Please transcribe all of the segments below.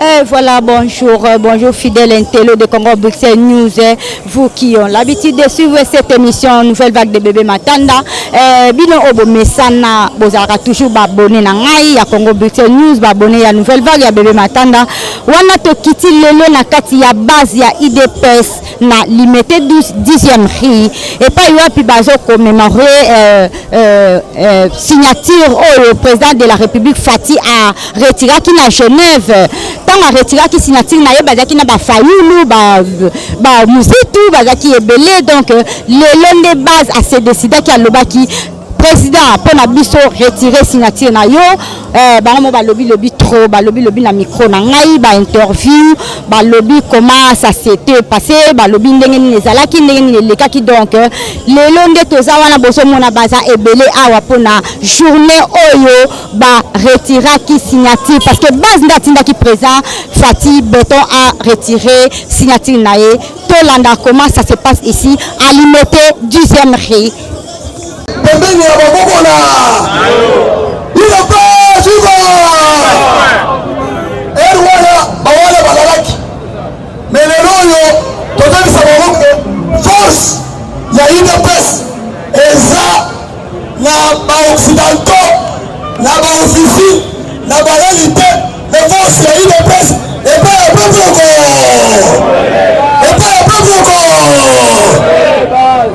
Et voilà, bonjour, bonjour fidèles intello de Congo Bruxelles News, vous qui ont l'habitude de suivre cette émission Nouvelle Vague de Bébé Matanda. Bino obo mesana, bozaka toujours abonné na ngai ya Congo Bruxelles News, abonné ya Nouvelle Vague ya Bébé Matanda. Wana to kiti lelo na kati ya base ya IDPS na limité 10e ri et pas yoapi bazo commémorer signature au président de la République Fati a retiré qui na Genève. Tant a retiré qui signature na bazaki na ba fayulu ba muzitu bazaki ebele donc le de base a se décidé qui a lobaki président pour na biso retirer signature na yo bango ba lobby trop ba lobby na micro na ngai ba interview ba lobby comment ça s'était passé ba lobby ndenge ni ezalaki ndenge ni lekaki donc lelo nde toza wana boso mona baza ebele awa pona journée oyo ba retirer qui signature parce que base ndatinda ki président Fati Beton a retiré signature na ye to landa comment ça se passe ici à limité 10e ri. Pembeni ya maboko na ina pa suko erwana bawala balalaki melelonyo tozalisa maboko force ya IDPS eza na ba-occidentaux na ba-ofisi na ba-réalité de force ya IDPS epai ya peuple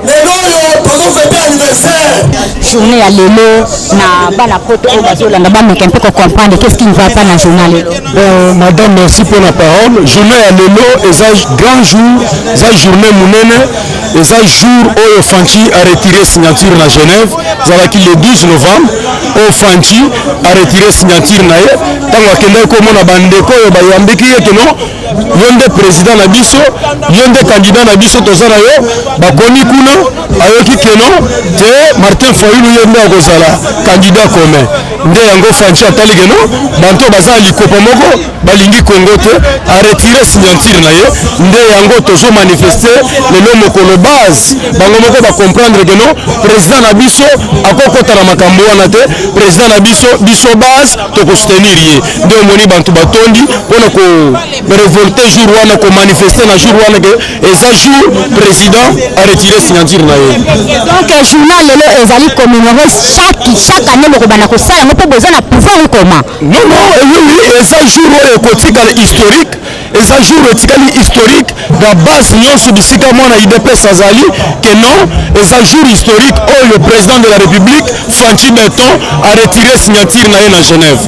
lelo tozofete anniversaire. Journée à l'élo na bana poto au bazola na ba meka un peu comprendre qu'est-ce qui ne va pas dans le journal l'élo. Madame, merci pour la parole. Journée à l'élo est un grand jour, c'est journée mounene, et c'est jour où Fanchi a retiré signature na Genève, c'est le 12 novembre où Fanchi a retiré signature na ye. Tant que comme on a bandeko ba yambeki que non, yonde président na biso, yonde candidat na biso tozana yo, ba koni kuna ayoki que non, te Martin Fayulu yonde akozala candidat commun. Nde yango Fanchi atali que non, banto baza likopa moko balingi Congo te a retiré signature na ye, nde yango tozo manifester le nom mokolo base, bango moko ba comprendre que non, président na biso akokota na makambo wana te, président na biso base to ko soutenir ye. Nde omoni bantu batondi pona ko révolter jour wana ko manifester na jour wana que eza jour président a retiré signature na ye. Donc journal lelo ezali commémorer chaque année moko bana ko sala mo pe besoin na pouvoir comment. Non, oui, eza jour kotikala historique, eza jour etikali historique da base nyonso bisika mwana IDPS azali que non, eza jour historique où le président de la République Fanchi Beton a retiré signature na ye na Genève.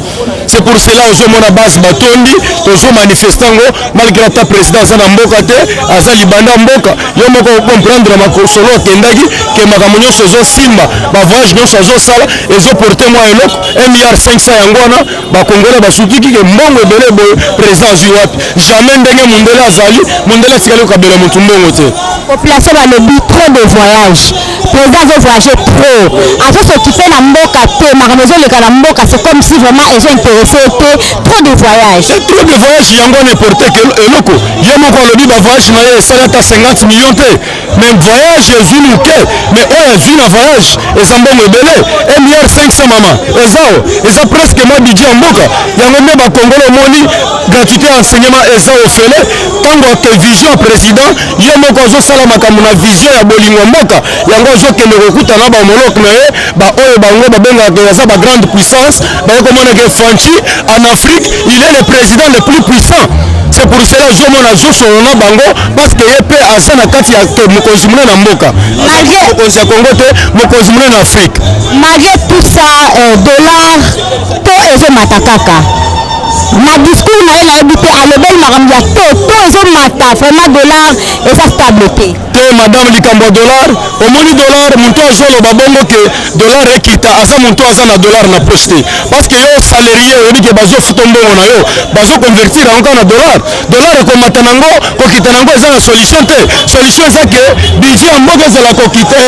C'est pour cela que je base batondi, tozo manifestango malgré ta président za na mboka te, aza libanda mboka, yo moko comprendre ma kosolo kendaki que makambo nyonso zo simba, ba voyage nyonso zo sala ezo porter moi eloko 1,5 milliard yangwana ba congolais ba sukiki ke mbongo ebele boy président zui wapi. Jamais ndenge mundela azali, mundela tikali kabela mutu mbongo te. Population ba lobi trop de voyage. Président veut voyager trop. A faut s'occuper na mboka te, makambo zo leka na mboka, c'est comme si vraiment ils ont intéressé trop de voyages. Trop de voyages yango n'importe quel eloko. Yo moko lobi ba voyage na ye ça ta 50 millions te. Mais voyage vinu ke, mais oya vinu voyage eza mbongo ebele 1,5 milliard mama. Eza presque moi budget en mboka. Yango ne ba Congolais moni gratuité enseignement eza ofele tango ke vision président yo moko zo sala makambo na vision ya bolingo mboka. Yango zo kende kokuta na ba homologue na ye ba oyo bango ba benga ke eza ba grande puissance ba komona ke Fanchi en Afrique, il est le président le plus puissant. C'est pour cela que je suis bango parce que il peut asana kati ya mokonzimuna na mboka. Malgré mokonzi ya Congo te, mokonzimuna na Afrique. Malgré tout ça, dollar to ezo matakaka. Ma discours na ela ebite alobel makambo ya to ezo mata vraiment dollar eza stabilité. Te madame likambo dollar, omoni dollar muntu azoloba bongo ke dollar ekita asa muntu aza na dollar na poste parce que yo salarié oyebi ke bazo futa mbongo na yo bazo convertir encore na dollar ekomata nango kokita nango eza na solution te. Solution eza ke budget mboka ezala kokita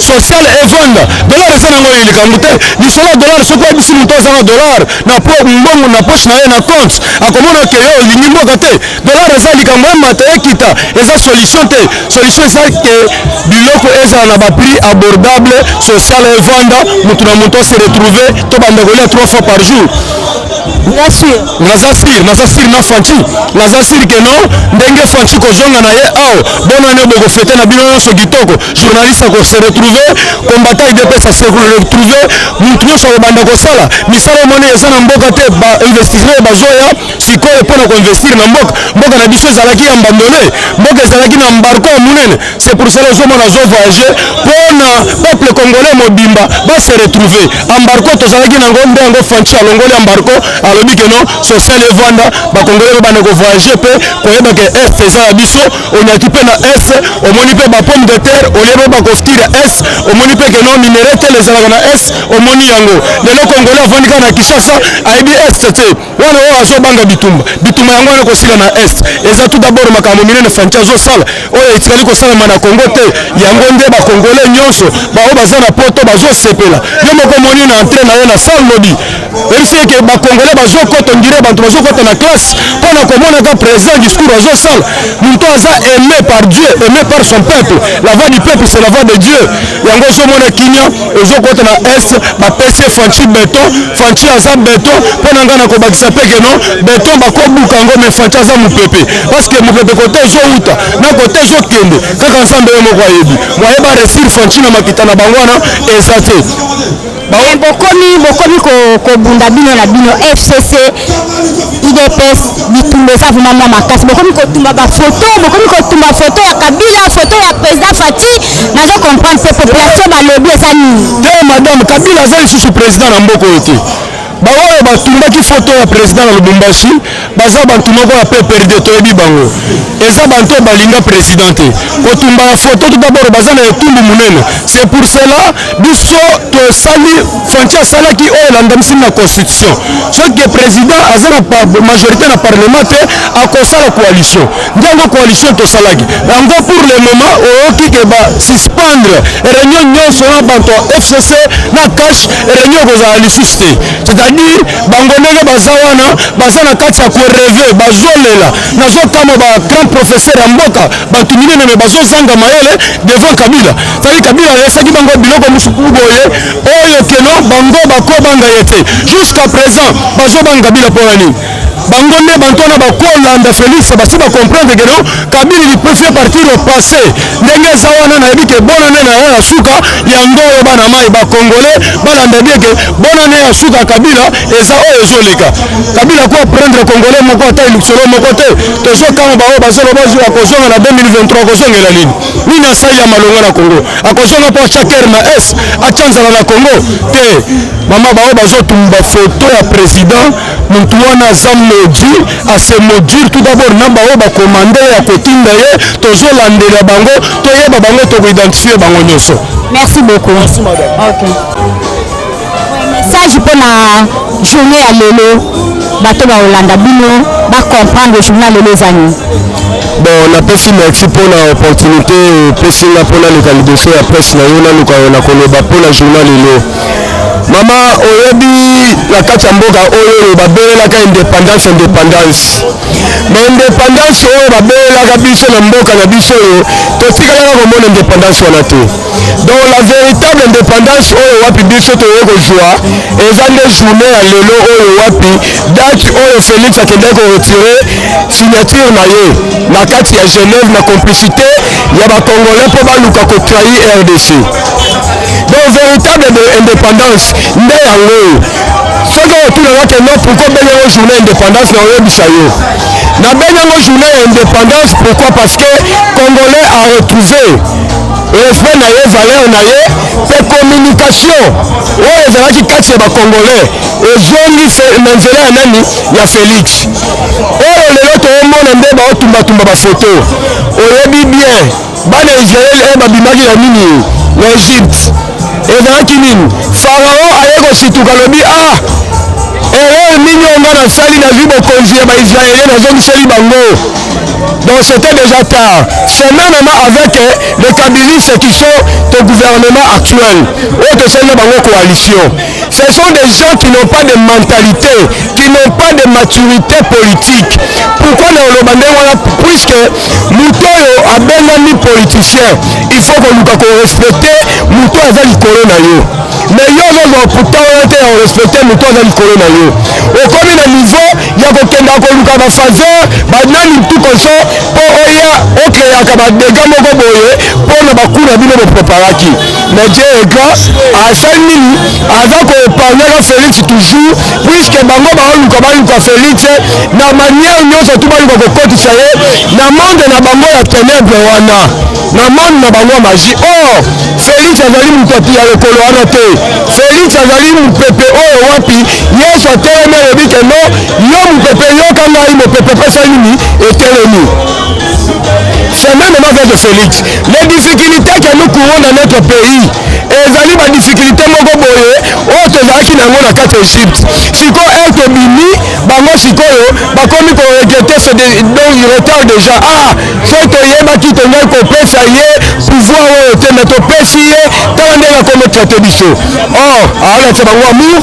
social evanda dollar eza nango likambo te lisolo dollar soko ebisi muntu aza na dollar na po mbongo na poche na ye na compte akomona ke yo olingi mboka te dollar eza likambo emata ekita eza solution te. Solution eza ke biloko ezala na prix abordable social evanda mutu na mutu se retrouver to banda kolia 3 fois par jour. Nazasir na Fanchi nazasir ke non ndenge Fanchi kozonga na ye awo bona ne boko fete na bino nyonso kitoko journaliste ko se retrouver combattant IDPS se retrouver mutu nyonso banda kosala misala moni eza na mboka te ba investisseur bazoya sikoyo mpona koinvestir na mboka na biso ezalaki ya mbandone mboka ezalaki na mbarko ya munene. C'est pour cela ozomona azo voyager mpona peuple congolais mobimba ba se retrouver embarko tozalaki na ngombe yango Fanchi alongoli embarko alobi ke non social evanda bakongolais bana ko voyager pe koyeba ke est eza ya biso onyaki pe na est omoni pe ba pomme de terre olebo bakofutira est omoni pe ke non minerai te ezalaka na est omoni yango lelo congolais avandika na Kinshasa ayebi est te wana oyo azobanga bitumba yango wana kosila na est eza tout d'abord makambo minene Fanchi azosala oyo etikali kosalama na Congo te yango nde bakongolais nyonso bao baza na poto bazosepela yo moko moni na entrée na ye na salle lobby erisi ke bakongolais bazokota ngire bantu bazokota na classe mpona komonaka président discours azosala mutu aza aimé par Dieu aimé par son peuple. La voix du peuple c'est la voix de Dieu yango ozomona kinya ezokota na est bapesi Fanchi beton Fanchi aza beton mpona nga na kobakisa pe ke non beton bakobuka yango me Fanchi aza mopepe parce que mopepe kote ezouta na kote ezokende kaka nzambe ye moko ayebi moyeba resir Fanchi na makita na bango wana eza te bokomi kobunda bino na bino FCC IDPS bitumba eza vraiment mwa makasi bokomi kotumba bafoto bokomi kotumba foto ya Kabila foto ya président Fati nazo comprendre pe population balobi eza nini te madame Kabila aza lisusu président na mboka oyo te baoyo batumbaki foto ya président na Lubumbashi baza bantu moko ya PPRD toyebi bango eza bantu balinga président te kotumba ya foto tout d'abord baza na etumbu munene. C'est pour cela biso tosali Fanchi asalaki oyo elandamisi na constitution soki président aza na majorité na parlement te akosala coalition ntango coalition tosalaki yango pour le moment oyoki ke basuspendre réunion nyonso na bato ya FCC na cash réunion kozala lisusu te. C'est-à-dire bango ndenge baza wana baza na kati ya koreve bazolela nazokama ba grand professeur ya mboka bato minene me bazozanga mayele devant Kabila. C'est-à-dire Kabila ayesaki bango biloko mosuku boye oyo keno bango bakobanga ye te jusqu'à présent bazobanga Kabila mpona nini bango nde bantu wana bakolanda Félix basi bacomprendre ke non Kabila il préfère partir au passé ndenge eza wana nayebi ke bonane na ye ya suka yango oyo bana mai bakongolais balanda bie ke bonane ya suka Kabila eza oyo ezoleka Kabila ko prendre congolais moko ata iluksolo moko te tozokama bao bazoloba akozonga na 2023 akozongela nini asali ya malonga na Congo akozonga mpo chaker na est achanzala na Congo te mama bao bazotumba foto ya président mutu wana aza module ase module tout d'abord na bao bakomande ya kotinda ye tozolandela bango toyeba bango tokoidentifie bango nyonso. Merci beaucoup. Merci madame. Okay. Message pour la journée à lelo bato ba Holanda bino ba comprendre journal lelo zani. Bon napesi merci pour l'opportunité pesi na pour le dossier ya presse na yo na luka na koloba pour la journal lelo. Mama oyebi la kati ya mboka oyo babelelaka indépendance mais indépendance oyo babelelaka biso na mboka na biso oyo totikalaka komona indépendance wana te. Donc la véritable indépendance oyo wapi biso toye kozwa eza nde journée ya lelo oyo wapi date oyo Félix akendaki koretire signature na ye na kati ya Genève na complicité ya bakongolais mpo baluka kotrahi RDC. Donc véritable indépendance nde yango oyo soki otunaka ke no pourquoi benyango journée indépendance na oyebisa yo na benyango journée ya indépendance pourquoi parce que congolais a retrouvé respect na ye valeur na ye pe communication oyo ezalaki kati ya bakongolais ezongi na nzela ya nani ya Félix oyo lelo toomona nde baotumbatumba bafoto oyebi bien bana Israel babimaki na nini na Egypte ezalaki nini Farao aye kosituka lobi erreur nini onga nasali nazwi bokonzi ya baisraélien nazongiseli bango Donc c'était déjà tard. C'est même avec les kabylistes qui sont au gouvernement actuel, coalition. Ce sont des gens qui n'ont pas de mentalité, qui n'ont pas de maturité politique. Pourquoi puisque Moutoyo a bien mis politicien, il faut que nous respecter Moutoyo a le corona. Mais yo pourtant on respecte Moutoyo a le corona. Au combien de niveau, il y a que faveur, banani tout comme ça, pour oya, ok, il y a des gars pour ne pas courir à préparaki. Mais Dieu est grâce à Salmini, avant qu'on parle à Félix toujours, puisque Bango Baluka Félix, na manière nous tout le monde côté ça na monde na Bango ya ténèbre wana, na monde na Bango magie. Oh, Félix azali mutati ya lekolo wana te. Félix azali mupepe oyo wapi, Yesu ateleme lobi que non, yo mupepe yo kanga mo pepe pesa nini etelemi. C'est même avec de Félix. Les difficultés que nous courons dans notre pays, et les difficultés moko boye, autres qui n'ont pas carte Égypte. Si quoi être bini, bango si quoi, bakomi ko regretter c'est donc il retard déjà. Ah, c'est que yeba qui te n'a ko pesa yé, pouvoir te mettre pesa yé, tant de la comme traiter biso. Oh, alors c'est bango amour,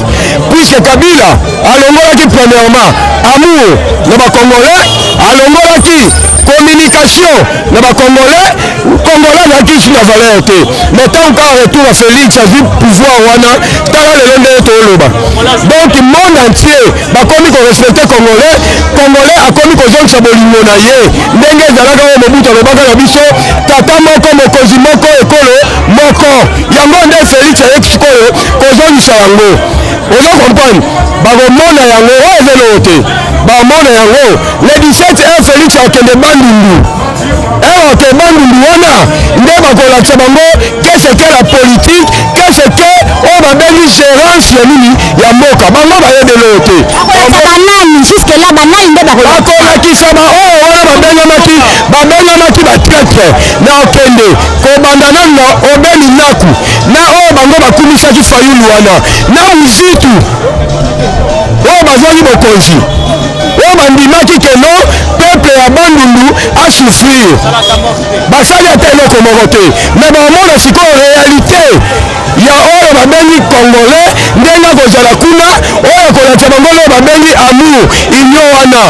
puisque Kabila, alongola qui premièrement, amour, le Congolais, alongola qui communication, le Congolais, Congolais n'a qui la valeur. Mais tant qu'on retour à Félix, à pouvoir wana, tant le monde est au loba. Donc le monde entier, bah comme il respecte Congolais, Congolais a comme ils ont sabolingo na ye. Ndenge zalaka au mobutu le baka la biso, tata moko mokozi moko ekolo moko. Yango nde Félix avec sikoyo, kozo ni sayango. Ozo comprendre, ba mona yango o velote. Ba mona yango, le 17 Félix a kende bandundu. Ok, bandundu wana, nde bakolakisa bango, qu'est-ce que la politique, qu'est-ce que on va donner gérance ya nini ya mboka. Bango ba yedelo te. Jusque là banani nde bakolakisa ba oh wana babengamaki batraître na okende kobanda nano obeli naku na oyo bango bakumisaki fayulu wana na muzitu oyo bazwaki bokonzi oyo bandimaki keno peuple ya bandundu asouffrir basali ata eloko moko te me bamona sikoyo réalité ya oyo babengi congolais ndenge akozala kuna oyo kolakisa bango oyo babengi amour union wana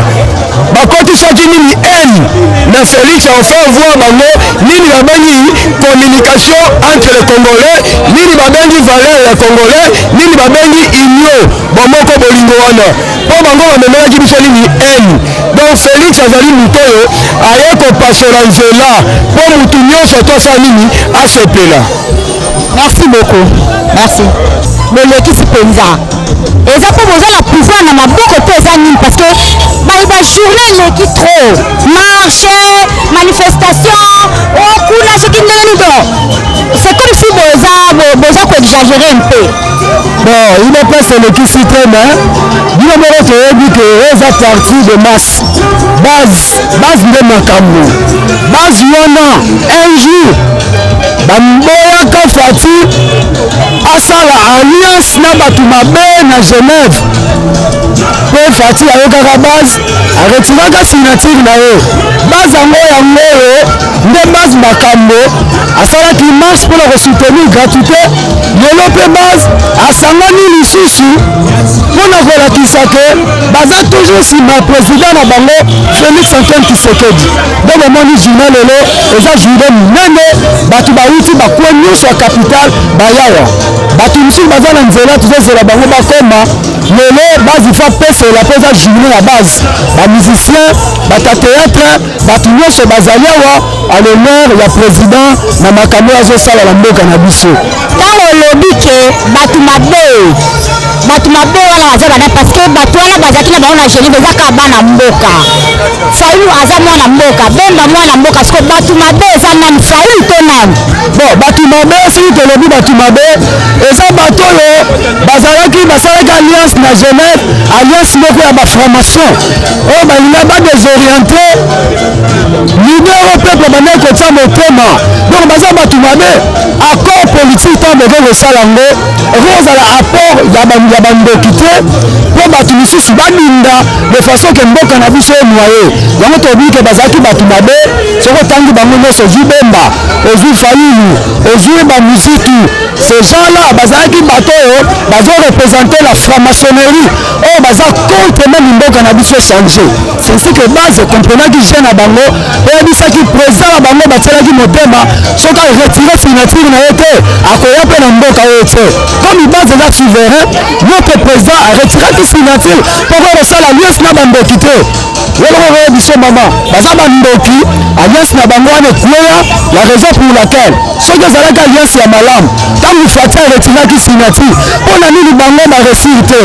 bakotisaki nini haine na Félix enfin voir bango nini babengi communication entre les congolais nini babengi valeur ya congolais nini babengi union bomoko bolingo wana po bango bamemelaki biso nini haine. Donc Félix azali mutu oyo aye kopasola nzela po mutu nyonso tosala nini asepela. Merci beaucoup. Merci. Bolekisi penza. Eza po bozala pouvoir na maboko to eza nini parce que ba journée leki trop. Marché, manifestation, okuna soki ndeni do. C'est comme si boza ko exagérer un peu. Bon, il n'est pas c'est le qui s'y traîne, hein. Il est mort dit que eza partie de masse. Base de makambo. Base wana un jour. Bamboya ka fati asala alliance na batu mabe na Genève. Po fati ayokaka base aretiraka signature na ye. Base yango nde base makambo asalaki marche pour la soutenir gratuité. Lelo pe base asangani lisusu mpona kolakisa ke baza toujours nsima président na bango Félix Antoine Tshisekedi. Donc omoni journal lelo eza journée monene bato bauti bakuwa nyonso ya capitale bayawa bato mosusu baza na nzela tozozela bango bakoma lelo base ifa pesela mpo eza journée ya base bamusicien bata théâtre bato nyonso bazali awa à l'honneur ya président na makambo azosala na mboka na biso. Ntango olobi ke bato mabe wana baza bana parce que bato wana bazalaki na bango na Genève ezaka bana mboka. Fayulu aza mwana mboka, Bemba mwana mboka, siko bato mabe eza nani? Fayulu to nani? Bon, bato mabe soki tolobi bato mabe eza bato oyo basalaki alliance na Genève, alliance moko ya bafranc-maçon oyo balinga badésorienté leader au peuple bandai kotia motema donc baza bato mabe accord politique tant beke kosala yango ekozala apport ya bandoki te mpo bato misusu baninda de façon ke mboka na biso enoye yango toyebi ke bazalaki bato mabe soki otangi bango nyonso ozwi Bemba ozwi Fayulu ozwi bamuzitu ces gens-là bazalaki bato oyo bazoreprésente la franc-maçonnerie oyo baza contre même mboka na biso changer c'est ainsi que base comprenaki jeune na bango oyebisaki président na bango batielaki motema soki aretire signature na ye te akoya mpe na mboka oyo te comme base eza souverain notre président aretiraki signature mpo kosala alliance na bandoki te leloko koyebiso mama baza bandoki alliance na bango wana ekweya la raison pour laquelle soki ezalaki alliance ya malamu ntango fati aretiraki signature mpo na nini bango baresir te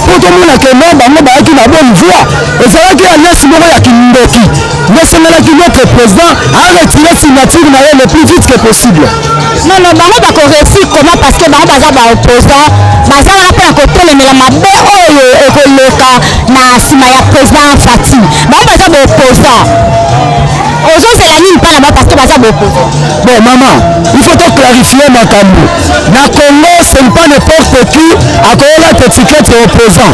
mpo tomona ke non bango bayaki na bonne voie ezalaki alliance moko ya kindoki nesengelaki notre président aretire signature na ye le plus vite que possible. Non, non, bango bakoresir comment parce que bango baza baopposant baza wana mpe na kotelemela mabe oyo ekoleka na nsima ya président Fati bango baza baopposant ozozela nini mpa na bango parce que baza baopposant. Bon maman, il faut te clarifier makambo na Congo ce n'est pas n'importe qui akoyola étiquette ya opposant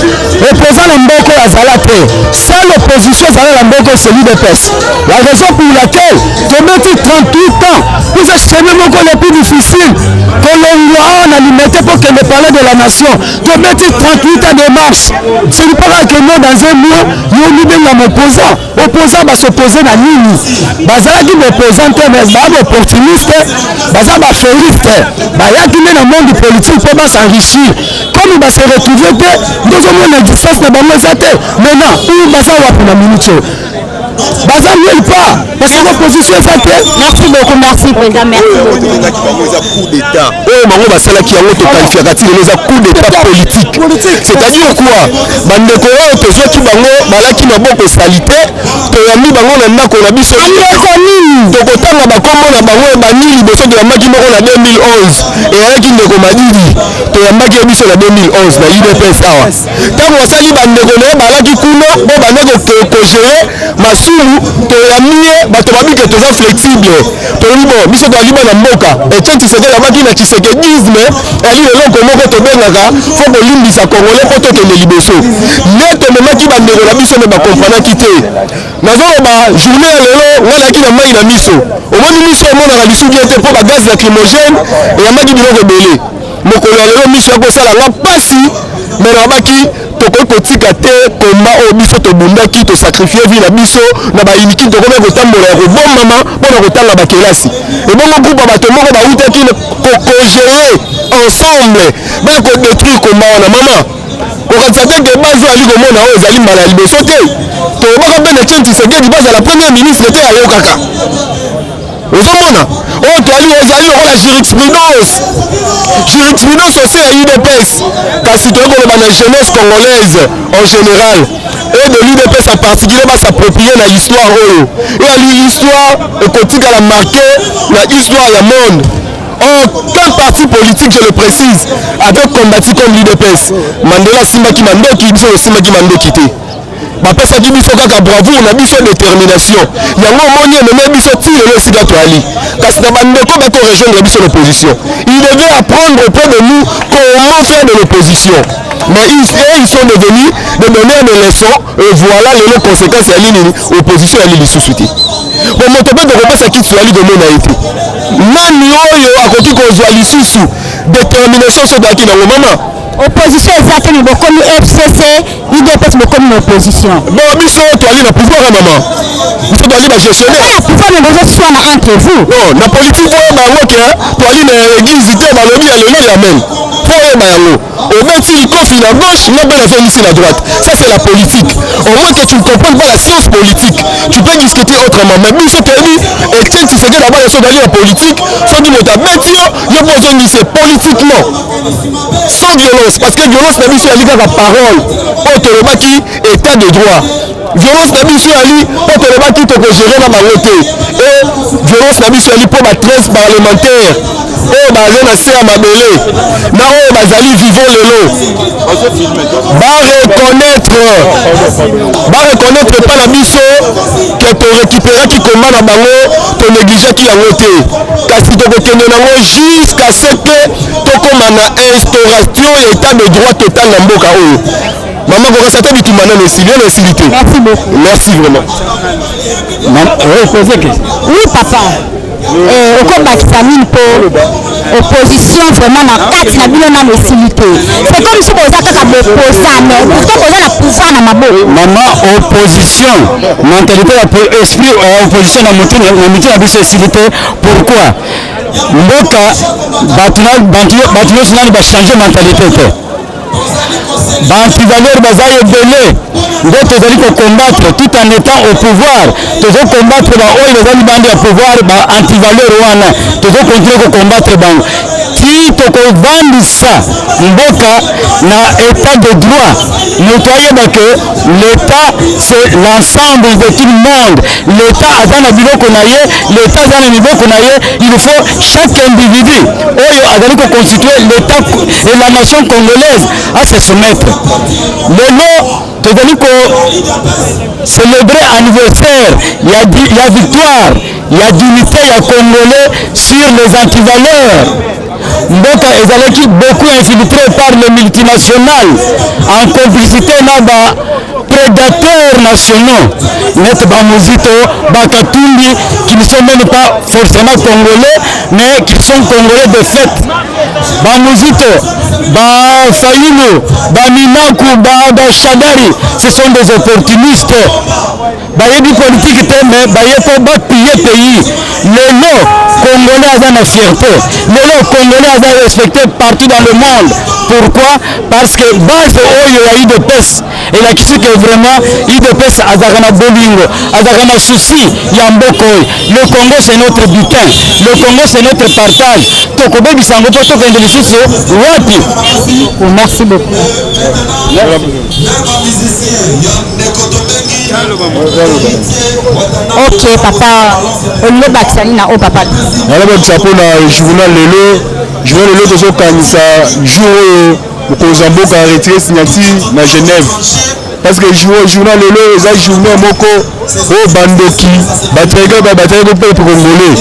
opposant na mboka azala te seule opposition ezala na mboka celui de PES la raison pour laquelle tobeti 38 ans pour chemin moko le plus difficile kolongwa awa na limité pour kende parler de la nation tobeti 38 ans de marche ce n'est pas que non dans un mois yo libenga opposant opposant basopposer na nini bazalaki baopposant te mais baa baopportuniste baza baferiste bayaki nde na monde politique mpo basenrichir comme base retrouve te ndozomona distance na bango eza te maintenant ou baza wapi na minute oyo baza nulle part parce que l'opposition eza te. Merci beaucoup, merci président, merci oyo bango basalaki yango tokalifiaka ti lelo eza coup d'état politique c'est-à-dire quoi bandeko oyo tozwaki bango balaki maboko esali te toyambi bango na ndako na biso tokotanga bakombo na bango ebani liboso toyambaki moko na 2011 eyalaki ndeko madidi toyambaki biso na 2011 na UDPS awa ntango basali bandeko naye balaki kuna po bandeko kogere masumu toyambi ye bato babike toza flexible toyebi bon biso toyaki bana mboka Etienne Tshisekedi abaki na tshisekedisme ali eloko moko tobengaka fo kolimbisa congolais mpo tokende liboso nde tomemaki bandeko na biso me bakomprenaki te nazoloba journée ya lelo ngai nayaki na mai na miso omoni miso emonaka lisuki ete mpo bagaz lacrymogène eyambaki biloko ebele mokolo ya lelo miso yakosala nga mpasi me nabaki tokoki kotika te komba oyo biso tobundaki tosakrifie vi na biso na bayiniki tokomi kotambola ya kobombama mpona kotanga bakelasi ebongo groupe ya bato moko bautaki kokogere ensemble baya kodétruire komba wana mama kokanisa te ke bazo ali komona oyo ezali mbala ya liboso te tobaka mpe na Etienne Tshisekedi bazala premier ministre te ayokaka ozomona oyo toali ezali lokola jurisprudence aussi ya UDPS kasi toyei koloba na jeunesse congolaise en général et de l'UDPS en particulier basapproprier na histoire oyo eyali histoire ekotikala marqué na histoire ya monde. Aucun parti politique, je le précise, avait combattu comme l'UDPS. Mandela simbaki mandoki, biso simbaki mandoki te. Bapesaki biso kaka bravoure na biso détermination. Yango omoni ememe biso ti lelo esika toali. Kasi na bandeko bato rejoindre biso l'opposition. Ils devaient apprendre auprès de nous comment faire de l'opposition. Mais ils sont devenus de donner des leçons et voilà les conséquences ya nini opposition ya lisusu te. Bon moto pe de kopesa kitu ali komona ete. Nani oyo akoki kozwa lisusu détermination so daki na mama. Opposition exactement bokomi FCC UDPS bokomi na opposition. Bon biso toali na pouvoir maman. Biso toali na gestionnaire. Pouvoir na bozo soit entre vous. Non, na politique oyo bango ke toali na église te balobi ya lelo ya men. Pour bango. Au même si il confie la gauche, non pas la zone ici la droite. Ça c'est la politique. Au moins que tu ne comprends pas la science politique, tu peux discuter autrement. Mais nous, je te dis, Etienne Tshisekedi là-bas, ils sont dans la politique, sans du mot à Bétio, il y a besoin de c'est politiquement. Sans violence, parce que violence n'a pas lié à la parole. Autrement qui état de droit. Violence n'a pas lié autrement qui te gérer la malheureté. Et violence n'a pas lié pour la 13 parlementaire. Oh, bah, je sais à ma belé. Non, oh, bah, j'allais vivre le lot. reconnaître pas la biso que to récupérer qui commande à bango to négliger qui yango te kasi to kokende nango jusqu'à ce que to komana instauration ya état de droit total na mboka oyo. Maman Kokasa ta bitumba na mesili na silité. Merci beaucoup. Merci vraiment. Oui papa. Okobakisa mine pour opposition vraiment na kati na bino na mesilité. C'est comme si boza kaka boposane, pourtant boza na pouvoir na maboko. Maman opposition, mentalité ya esprit opposition na mutu na biso mesilité. Pourquoi? Mboka batu nyonso nani bachange mentalité te. Antivaleur baza ebele nde tozali combattre tout en étant au pouvoir. Tozo combattre ba oyo bazali bandi ya pouvoir ba antivaleur wana tozo continuer combattre bango ti tokovandisa mboka na état de droit. Moto ayeba que l'état c'est l'ensemble de tout le monde. L'état aza na biloko na ye, l'état aza na miboko na ye. Il faut chaque individu oyo azali constituer l'état et la nation congolaise à se soumettre. Lelo tozali ko célébrer anniversaire ya victoire ya d'unité ya congolais sur les antivaleurs. Mboka ezalaki beaucoup infiltré par les multinationales en complicité na ba prédateurs nationaux net bamuzito bakatumbi qui ne sont même pas forcément congolais mais qui sont congolais de fait. Bamuzito Fayulu Baminaku Shadari, ce sont des opportunistes. Bayebi politique mais bayepo ba piller pays. Le nom congolais a la fierté. Le nom congolais a respecté partout dans le monde. Pourquoi? Parce que base oyo ya IDPS et la question que vraiment IDPS azakana bolingo, azakana souci ya mboko. Le Congo c'est notre butin. Le Congo c'est notre partage. Tokobe bisango po tokende lisusu wapi? Merci beaucoup. Ok papa, on bakisani na o papa. Nala bakisa po na journal lelo tozokanisa jour oyo mboka retiré signature na Genève. Parce que journal lelo eza journée moko o bandoki batrega peuple congolais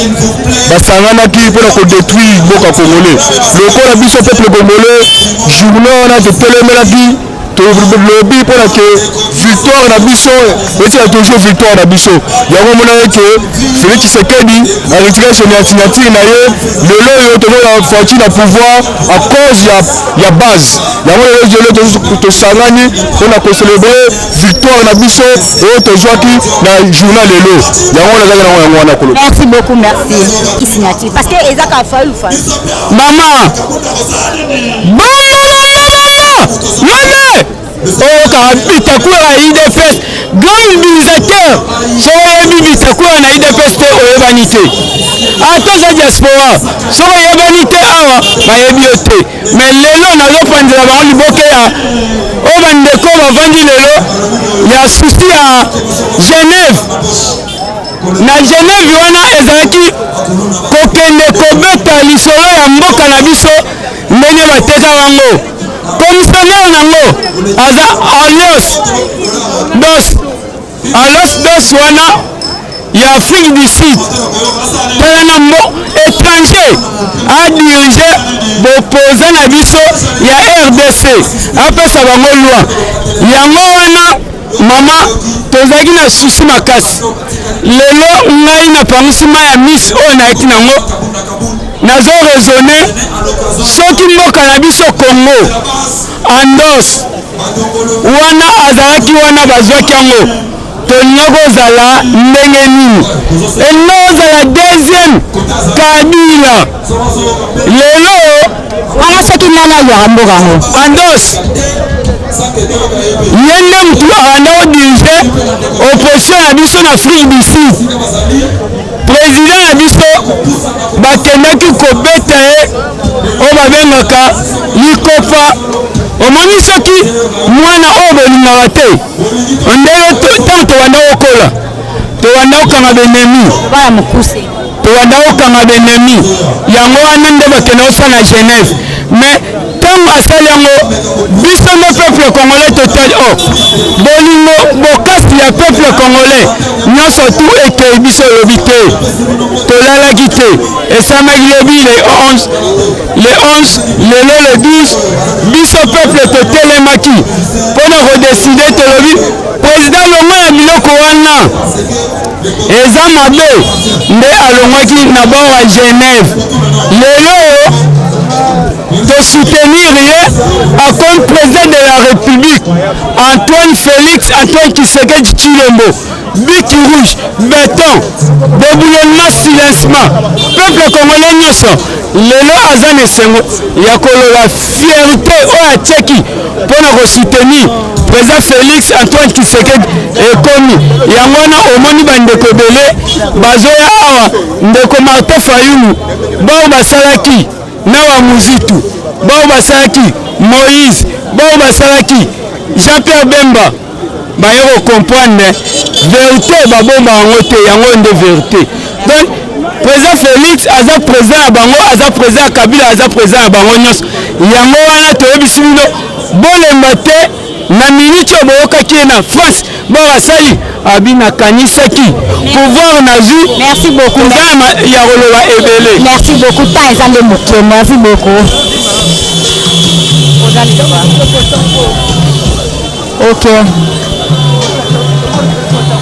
basanganaki mpona kodétruire mboka congolais. Lokola biso peuple congolais journée wana totelemelaki lobi mpona ke victoire na biso etika toujours victoire na biso. Yango mona ete Félix Tshisekedi aretiré son signature na ye lelo oyo tomona fati na pouvoir à cause ya base. Yango lelo tosangani mpona kocélébrer victoire na biso oyo tozwaki na journal lelo. Yango wana ezaki nango yango wana kolo. Merci beaucoup, merci. Qui signature parce que ezaka faulu fa. Maman Bitakura IDPS grand mobilisateur soyebi Bitakura na IDPS te oyebani te atoza diaspora soko oyebani te awa bayebi yo te mais lelo nazopanzela bango liboke ya oyo bandeko bavandi lelo ya susi ya Genève. Na Genève wana ezalaki kokende kobeta lisolo ya mboka na biso ndenge bateka bango. Commissionnaire nango aza Alos Dos wana ya Afrique du Sud tala na mbo étranger a dirigé bopoza na biso ya RDC apesa bango loi yango wana mama tozalaki na susi makasi lelo ngai na pangisima ya miss oyo nayaki nango nazo raisonner soki mboka na biso Congo Andos wana azalaki wana bazwaki yango tolinga kozala ndenge nini enozala deuxième Kabila lelo wana soki nana ya mboka ngo Andos yende mutu akanda odirige opposition na biso na Afrique du Sud. Président na biso bakendaki kobeta ye oyo babengaka likofa. Omoni soki mwana oyo bolingaka te ndenge ntango towanda kokola towanda kokanga benemi towanda kokanga benemi yango wana nde bakenda kosala na Genève mais ntango asali yango biso congolais nyonso tu ekei biso lobi te tolalaki te esamaki lobi le 11 lelo le 12 biso peuple totelemaki mpona kodeside tolobi président longo ya biloko wana eza mabe nde alongwaki na bord ya Genève lelo soutenir comme président de la République Antoine Félix Antoine Tshisekedi Tshilombo bic rouge béton débouillonnement silencement peuple congolais nyonso lelo aza na esengo ya koloba fierté oyo atiaki mpona kosoutenir président Félix Antoine Tshisekedi ekomi yango wana omoni bandeko ebele bazoya awa ndeko Martin Fayulu bao basalaki na wa Muzitu bao basalaki Moïse bao basalaki Jean-Pierre Bemba baye comprendre vérité babomba yango te yango nde vérité donc président Félix aza président ya bango aza président ya Kabila aza président ya bango nyonso yango wana toyebisi bino bolemba te na minute oyo boyokaki ye na France basali abinakanisaki pouvoir nazwi merci beaucoup ya koloba ebele merci beaucoup ta eza nde moke merci beaucoup ok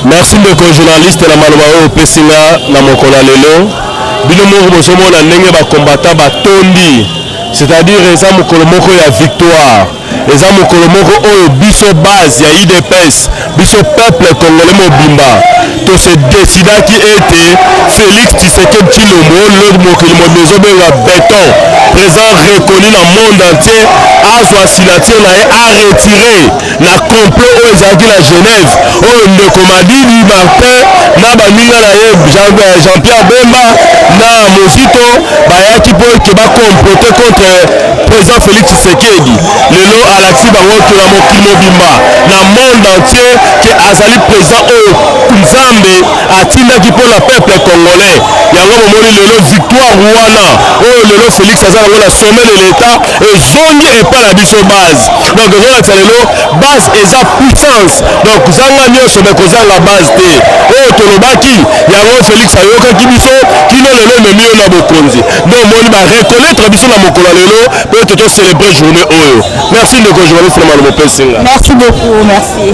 merci ndeko journaliste na maloba oyo opesinga na mokolo lelo bino moko bozomona ndenge bakombata batondi c'est-à-dire eza mokolo moko ya victoire eza mokolo moko oyo biso base ya UDPS biso peuple congolais mobimba to se décidaki ete Félix Tshisekedi Tshilombo l'autre mokili mobezo benga béton présent reconnu na monde entier azwa signature na ye a retiré na complot oyo ezalaki na Genève oyo ndeko Madidi Martin na baninga na ye Jean-Pierre Bemba na Mozito bayaki po ke bacomplote contre président Félix Tshisekedi lelo alakisi bango to na mokili mobimba na monde entier ke azali président oyo nzambe atindaki mpo na peuple congolais yango bomoni lelo victoire wana oyo lelo Félix aza nango na sommet de l'état ezongi epai na biso base donc ezolakisa lelo base eza puissance donc zanga nyonso mekozanga base te oyo tolobaki yango Félix ayokaki biso kino lelo ememi yo na bokonzi donc omoni bareconnaître biso na mokolo lelo mpe toto célébrer journée oyo merci ndeko journaliste na maloba opesinga merci beaucoup merci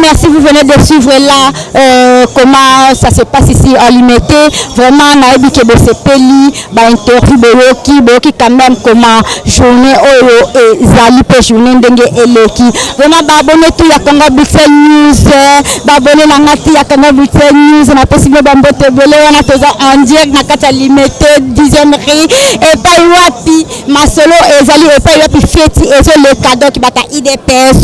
merci, vous venez de suivre là comment ça se passe ici à Limité. Vraiment, Naïbi Kebe Sepeli, interview Boyoki quand même comment journée et Zali pe journée ndenge eleki. Vraiment, abonné tout ya Congo Bruxelles News, abonné nangati ya Congo Bruxelles News, na possible bambote belé wana toza en direct na kata Limité 10e rue et pas wapi masolo ezali et pas wapi feti ezo le cadeau qui bata IDPS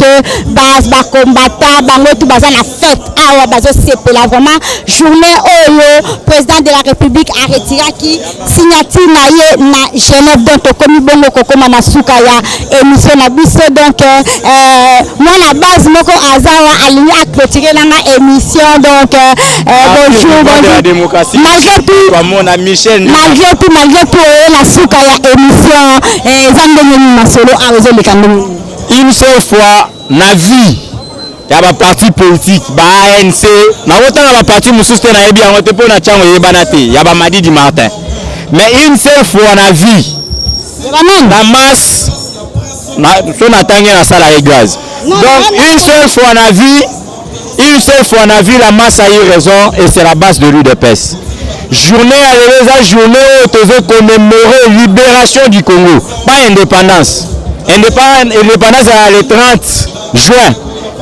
base ba combattant bango tout baza na fête awa bazo sepela vraiment journée oyo président de la République a retiré qui signature na ye na Genève donc komi bongo kokoma na suka ya émission na biso donc moi na base moko azawa aligné à clôturer na émission donc bonjour malgré tout la suka ya émission zandenge masolo azo le kandemi une seule fois na vie ya ba parti politique ba ANC na wotanga ba parti mususu te na yebi yango te pona chango yebana te ya ba Madidi Martin mais une seule fois na vie la masse na so na tangi na sala église donc une seule fois na vie la masse a eu raison et c'est la base de l'UDPS. Journée à la journée où tu veux commémorer libération du Congo, pas indépendance. Indépendance à le 30 juin,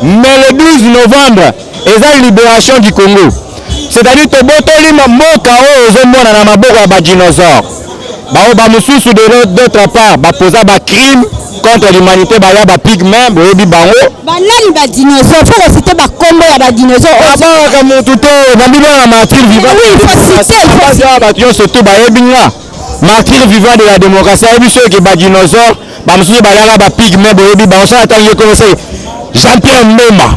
mais le 12 novembre, et la libération du Congo. C'est-à-dire que Botoli Moka Ozomona Namaboko à dinosaure. D'autre part, poser un crime contre l'humanité baya ba pigment boyebi bango banani ba dinosaure faut citer ba kombo ya ba dinosaure abaka mutu to bambino na martyr vivant surtout bayebi nga martyr vivant de la démocratie ayebi ceux qui ba dinosaure ba mususu balaka ba pigment boyebi bango ça attend commencer Jean-Pierre Mbemba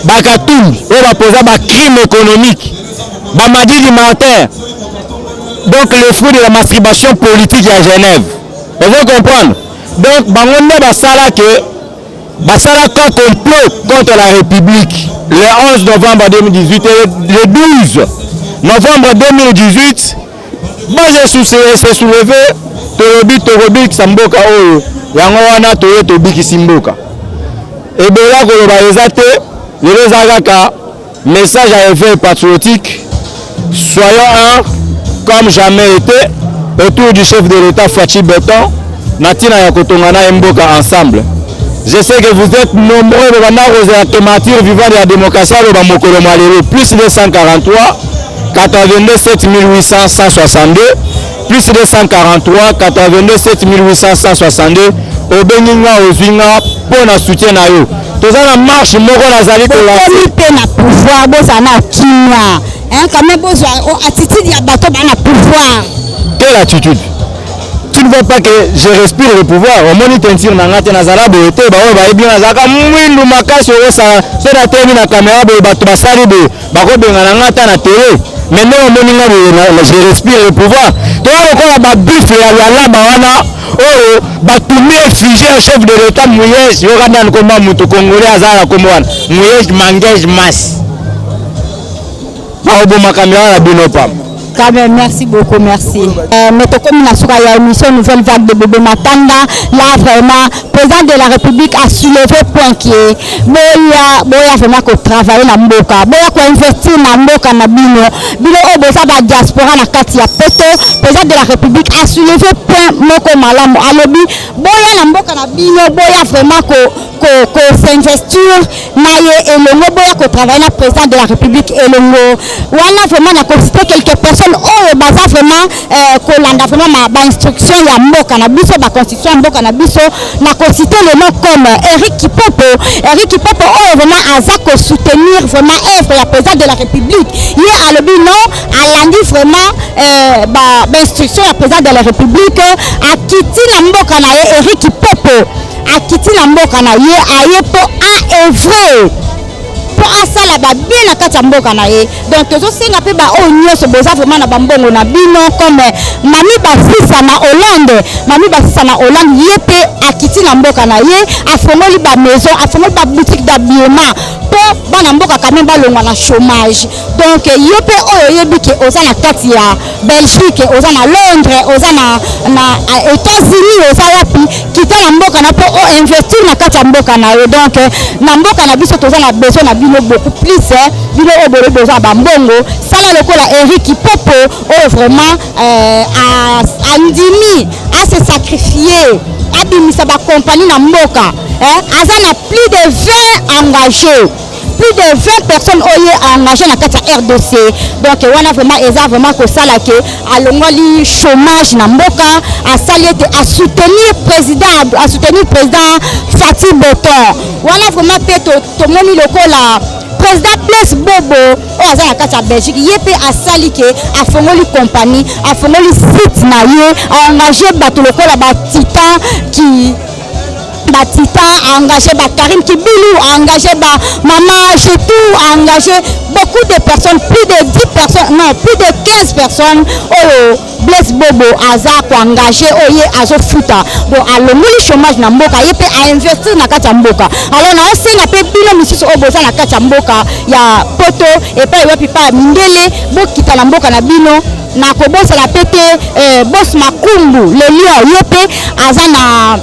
Bakatumbi oyo baposa ba crime économique ba Madidi Martin donc le fruit de la masturbation politique à Genève. Vous pouvez comprendre. Donc, bangonde basala que basala quand complot contre la République le 11 novembre 2018 et le 12 novembre 2018, basé sur se soulever Torobik Samboka oyo yango wana Tobiki Simboka. Et bela ko ba ezate, les azaka message à effet patriotique. Soyons un comme jamais été autour du chef de l'État Fachi Beton, Natina Yakotongana et Mboka ensemble. Je sais que vous êtes nombreux de la martyrs vivant de la démocratie plus de 143, 82 7800 162, plus de 143, 82 7862, au Beninga, aux Zwinga, pour la soutien à eux. Tout ça, la marche, Moko Nazali, pour la pouvoir, quand même, attitude, il y a bateau, pouvoir. Quelle attitude? Tu ne vois pas que je respire le pouvoir. Au moins, tu tires dans la nazala, tu es bien nazaka, mouilou makasi, ça la termine la caméra, tu vas salir de la télé. Maintenant, au moins, je respire le pouvoir. Tu vois, encore la bif, la bawana, oh, tu mets figé un chef de l'État, Mouyej, il y aura dans le combat, Moutou Congolais, Azara, Komouan, Mouyej, Mangej, Mas. Quand même, merci beaucoup, merci. Mais comme on a sur la émission Nouvelle Vague de Bébé Matanda, là vraiment, le président de la République a soulevé point qui est boya vraiment qu'on travaille dans Mboka, boya qu'on investit dans Mboka na bino obosa ba diaspora na kati ya poto. Le président de la République a soulevé point moko malamu alobi boya na Mboka na bino boya vraiment ko s'investir na ye elongo boya ko travailler na président de la République elongo wana vraiment na considérer quelques personnes oh baza vraiment kolanda vraiment ba instruction ya Mboka na biso ba constitution ya Mboka na biso na considérer le nom comme Eric Kipopo oh vraiment aza ko soutenir vraiment œuvre ya président de la République ye alobi non alandi vraiment ba instruction ya président de la République akiti na Mboka na ye Eric Kipopo akiti na Mboka na ye aye po a œuvrer pour asala ba bien na kati ya Mboka na ye. Donc tozo senga pe ba o nyonso boza vraiment na bambongo na bino comme Mami Basisa na Hollande ye pe akiti na Mboka na ye afongoli ba maison afongoli ba boutique d'habillement pour bana Mboka quand même balongwa na chômage. Donc ye pe oyo yebi ke oza na kati ya Belgique oza na Londres oza na États-Unis oza wapi kita na Mboka na po o investir na kati ya Mboka na ye. Donc na Mboka na biso toza na besoin na bino beaucoup plus bino obolo besoin bambongo sala lokola Eric Kipopo oh vraiment andimi à se sacrifier abimisa ba compagnie na Mboka aza na plus de 20 engagés. Plus de 20 personnes ont engagé dans la RDC. Donc, on a vraiment, que ça là, à l'ongoli chômage na Mboka, à soutenir le président Fatih Beton. On a vraiment fait tout le monde là. Président Blaise Bobo, on a la carte à Belgique, il peut à Salike, à Fongoli compagnie, à Fongoli site naïe, à engager bateau local à Titan qui Batita a engagé Karim Kibilou, a engagé Maman Chetou, a engagé beaucoup de personnes, plus de 10 personnes, non, plus de 15 personnes. Oh, Blaise Bobo, Azak, engagé, Oye, Azo Futa. Donc, à l'omuli chômage na Mboka, il peut investir na kati Mboka. Alors, on a aussi un peu bino misiso oboza na kati Mboka, il y a poto, et puis il y a Mindele, Bokita na Mboka na bino. Na kobosa la pété, boss Makumbu, le lion, Yope, Azana.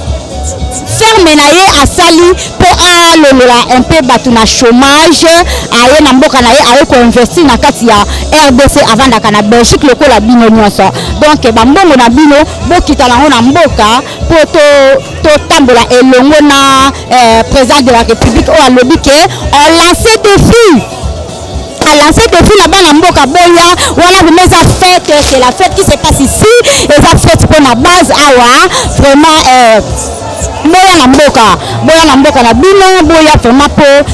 Ferme na ye asali pour alolola un peu batu na chômage aye na Mboka na ye aye ko investir na kati ya RDC avant da kana Belgique lokola bino nyonso. Donc bambongo na bino bokita nango na Mboka pour to tambola elongo na président de la République o alobi ke on lance défi la bana Mboka boya wala vraiment ça fête c'est la fête qui se passe ici et ça fête pour la base awa vraiment boya na mboka na bino boya vraiment pour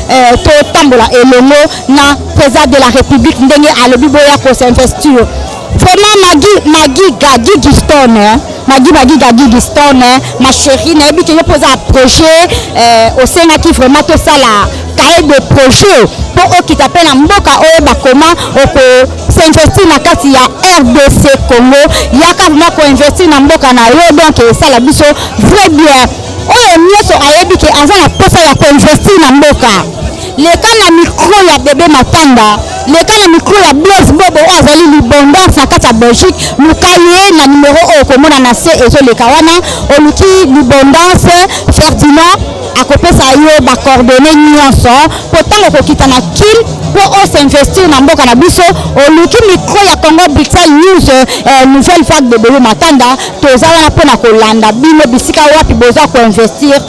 to tambola elongo na président de la République ndenge alobi boya ko s'investir vraiment Magui Giston ma chérie na ebi ke yo posa projet au Sénat qui vraiment to sala cahier de projet pour eux qui t'appellent en mboka comment s'investir na kati ya RDC Congo yaka vraiment ko investir na mboka na yo donc ça la biso vrai bien nyoso ayebi ke aza na posa ya ko investir na mboka leka na micro ya bébé Matanda leka na micro ya Blaise Bobo azali libondance na kati ya Belgique lukaye na numéro okomona na se ezoleka wana oluki libondance Ferdinand akopesa yo ba coordonnées nyonso potango kokita na kin pour s'investir na mboka na biso oluki micro ya Congo Bruxelles News nouvelle vague de bébé Matanda toza wana pona kolanda bino bisika wapi boza ko investir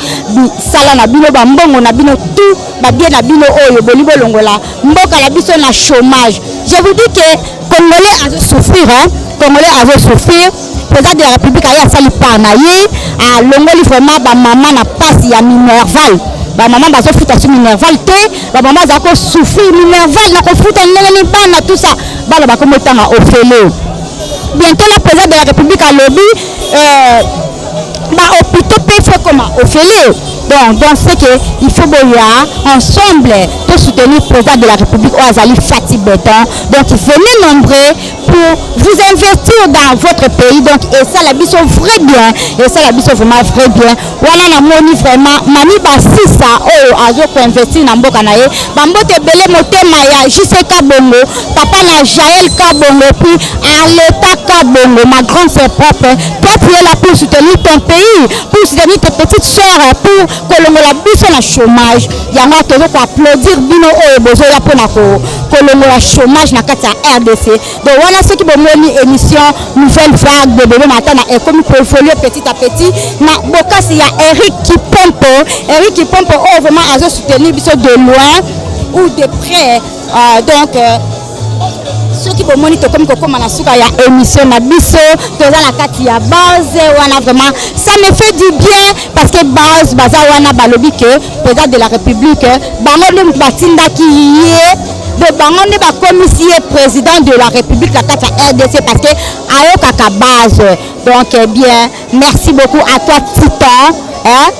sala na bino ba mbongo na bino tout ba bien na bino oyo bolibo longola mboka la biso na chômage. Je vous dis que Congolais a souffrir président de la République a sali panaye a longoli vraiment ba maman na passe ya Minerval ba maman bazo futa sur Minerval te ba maman za ko souffrir Minerval na ko futa ndenge ni bana tout ça bala ba ko motanga ofele bientôt le président de la République a lobby ba hôpital peut faire comme ofele. Donc c'est que il faut boya ensemble pour soutenir le président de la République Oazali Fati Béton. Donc venez nombreux pour vous investir dans votre pays. Donc et ça la biso vrai bien et ça la biso vraiment vrai bien. Voilà na moni vraiment mami basisa azo ko investir na mboka na ye. Bambote belé motema ya JCK Bongo, papa na Jaël Kabongo puis Aleta Kabongo, ma grande sœur propre. Toi tu es là pour soutenir ton pays, pour soutenir tes petites sœurs, pour kolongola biso na chômage yango tozo ko applaudir bino oyo bozo ya pona ko kolongola chômage na kati ya RDC. Donc wana ceux qui bomoni émission nouvelle vague de bébé Matanda et comme pour évoluer petit à petit na bokasi ya Eric Kipompo vraiment azo soutenir biso de loin ou de près donc ceux qui bomoni to comme kokoma na suka ya émission na biso toza na kati ya base wana vraiment ça me fait du bien parce que base baza wana balobi que président de la République bango nde batinda ki ye de bango nde ba commissaire président de la République la kati ya RDC parce que ayokaka base. Donc bien merci beaucoup à toi Titan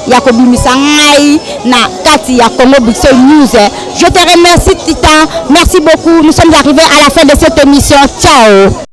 ya kobimisa ngai na kati ya Congo Bruxelles News. Je te remercie Titan, merci beaucoup. Nous sommes arrivés à la fin de cette émission. Ciao.